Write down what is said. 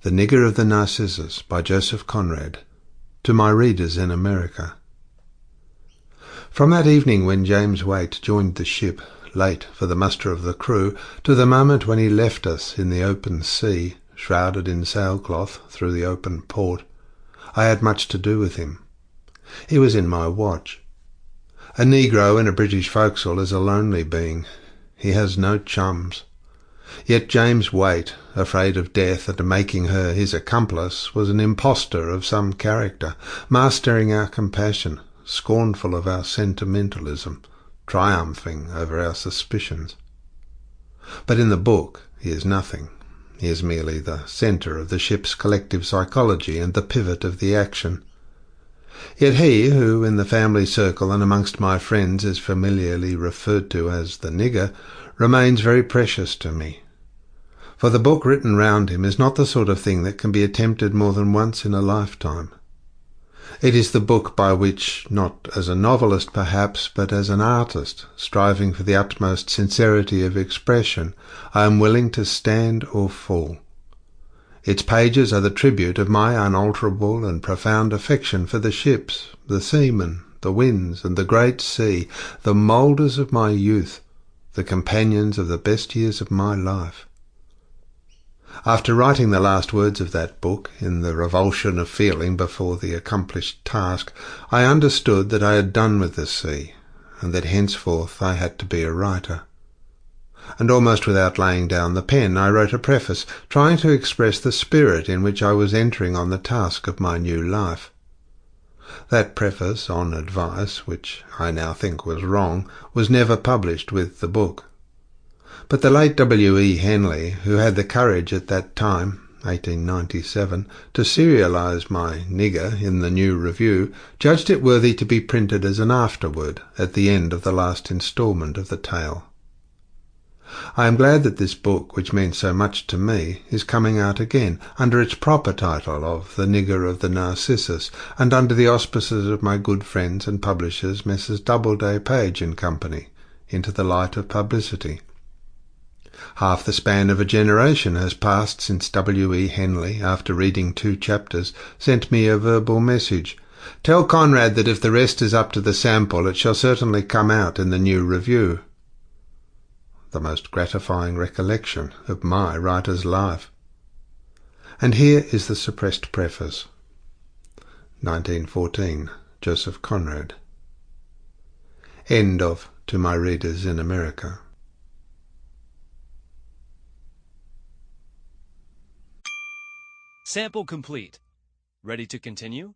The Nigger of the Narcissus by Joseph Conrad, to my readers in America. From that evening when James Waite joined the ship, late for the muster of the crew, to the moment when he left us in the open sea, shrouded in sailcloth through the open port, I had much to do with him. He was in my watch. A Negro in a British forecastle is a lonely being. He has no chums. Yet James Waite, afraid of death and making her his accomplice, was an impostor of some character, mastering our compassion, scornful of our sentimentalism, triumphing over our suspicions. But in the book he is nothing. He is merely the centre of the ship's collective psychology and the pivot of the action. Yet he, who in the family circle and amongst my friends is familiarly referred to as the nigger, remains very precious to me. For the book written round him is not the sort of thing that can be attempted more than once in a lifetime. It is the book by which, not as a novelist perhaps, but as an artist, striving for the utmost sincerity of expression, I am willing to stand or fall. Its pages are the tribute of my unalterable and profound affection for the ships, the seamen, the winds, and the great sea, the moulders of my youth, the companions of the best years of my life. After writing the last words of that book, in the revulsion of feeling before the accomplished task, I understood that I had done with the sea, and that henceforth I had to be a writer. And almost without laying down the pen, I wrote a preface, trying to express the spirit in which I was entering on the task of my new life. That preface, on advice, which I now think was wrong, was never published with the book. But the late W. E. Henley, who had the courage at that time, 1897, to serialize my nigger in the New Review, judged it worthy to be printed as an afterword at the end of the last instalment of the tale. I am glad that this book, which meant so much to me, is coming out again, under its proper title of The Nigger of the Narcissus, and under the auspices of my good friends and publishers, Messrs. Doubleday, Page and Company, into the light of publicity. Half the span of a generation has passed since W. E. Henley, after reading 2 chapters, sent me a verbal message. "Tell Conrad that if the rest is up to the sample, it shall certainly come out in the New Review." The most gratifying recollection of my writer's life. And here is the suppressed preface. 1914, Joseph Conrad. End of To My Readers in America. Sample complete. Ready to continue?